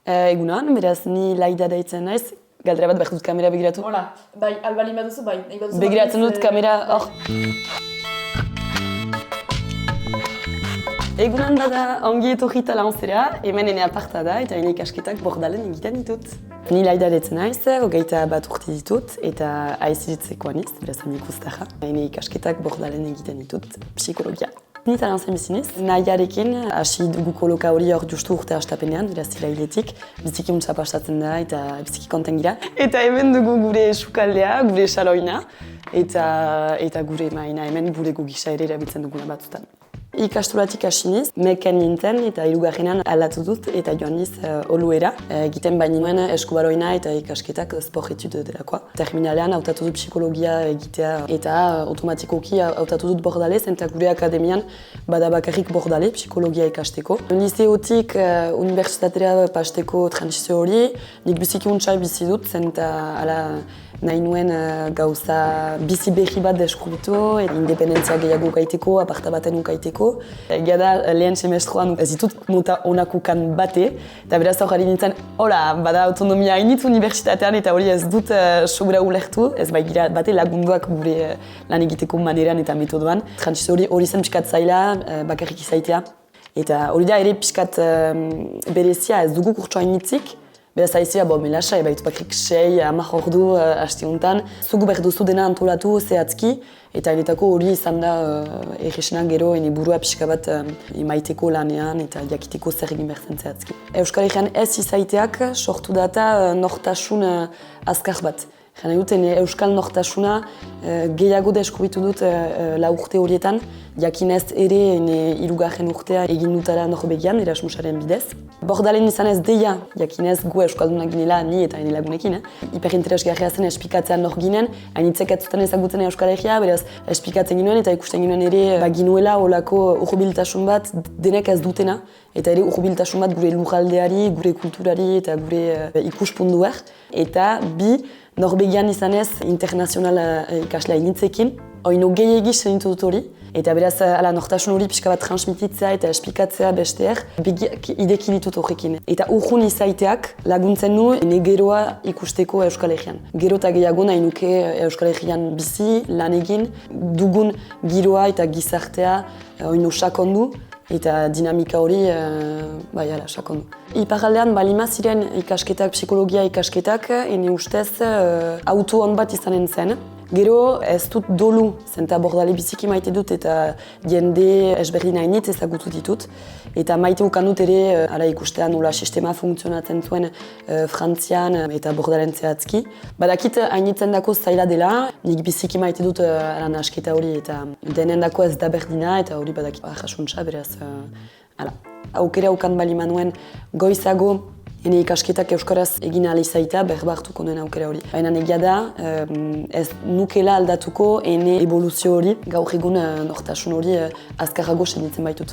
Egunon, beraz ni Laida deitzen naiz. Galdera bat behar dut kamera begiratu. Hola, bai, albali baduzu, bai. Begiratzen dut kamera, hor. Egunon da ongi etorrita lanzera, hemen ene aparta da eta ene ikasketak Bordalen egiten ditut. Ni Laida deitzen naiz, 21 urte ditut eta aizitzekoa niz, beraz hain ikustarra. Ene ikasketak Bordalen egiten ditut, psikologia. Ni talantzen biziniz, nahiarekin hasi dugu koloka hori hor justu urte hastapenean, beraz hilailetik, biziki untsa pasatzen da eta biziki konten gira. Eta hemen dugu gure sukaldea, gure xaloina, eta gure maina hemen gure gugisa ere erabiltzen duguna batzutan. Ikastolatik hasi niz, meken nintzen eta hirugarrenean aldatu dut eta joan niz Oluera. Egiten bainuen eskubaroina eta ikasketak sport etude delakoa. Terminalean hautatu dut psikologia egitea eta automatikoki hautatu dut Bordalez eta gure akademian bada bakarrik Bordale psikologia ikasteko. Liseotik unibertsitatera pasteko transizio hori, nik biziki untsa bizi dut zen eta nahi nuen gauza bizi berri bat deskubritu, independentzia gehiago gaiteko, aparta baten ukaiteko. Egia da, lehen semestroan ez ditut nota onakukan bate, eta beraz hori nintzen, hola, bada autonomia hainitz unibertsitatean eta hori ez dut sobera ulertu, ez bai gira bate lagunduak gure lan egiteko maneran eta metodoan. Transizio hori zen pixkat zaila, bakarrik izaitea. Eta hori da ere pixkat berezia ez dugu kurtsoa hainitzik, beraz haizia, melasa, baitu bakrik 6-10 ordu hasti honetan. Zugu behar duzu dena antolatu zehatzki, eta enetako hori izan da erresenan gero ene burua pixka bat imaiteko lanean eta jakiteko zer egin behar zen zehatzki. Euskal Herrian ez izaiteak sortu data nortasun azkar bat. Gana dut, euskal nortasuna gehiago deskubritu dut 4 urte horietan, jakinez ere hirugarren urtea egin dutara Norvegian, Erasmusaren bidez. Bordalen izan ez deia, jakinez gu euskaldunak ginela ni eta ene lagunekin. Hiperinteresgarria zen espikatzea nor ginen, hainitzek ez zuten ezagutzen Euskal Herria, beraz espikatzen ginoen eta ikusten ginoen ere ginuela olako urbiltasun bat denek ez dutena, eta ere urbiltasun bat gure lurraldeari, gure kulturari eta gure ikuspunduak. Eta Norvegian izanez internazional ikaslea initzekin, oino gehiegi senitu dut hori, eta beraz nortasun hori pixka bat transmititzea eta espikatzea besteak begiak ideki ditut horrekin. Eta urrun izaiteak laguntzen nu ene geroa ikusteko Euskal Herrian. Gero eta gehiago nahi nuke Euskal Herrian bizi, lan egin, dugun giroa eta gizartea oino sakondu, eta dinamika hori, sakondu. Iparraldean balima ziren ikasketak, psikologia ikasketak, ene ustez auto hon bat izanen zen. Gero ez dut dolu, zenta Bordale biziki maite dut eta jende ezberdin hainitz ezagutu ditut. Eta maite ukan dut ere ikustean nola sistema funtzionatzen zuen Frantzian eta Bordalen zehatzki. Badakit hainitzen dako zaila dela, nik biziki maite dut asketa hori eta denen dako ez da berdina eta hori badakit jasuntza beraz. Aukera ukan bali manuen goizago ene ikasketak euskaraz egin ahal izaita berbartuko nuen aukera hori. Baina egia da, ez nukela aldatuko ene evoluzio hori, gaur egun nortasun hori azkarrago senditzen baitut.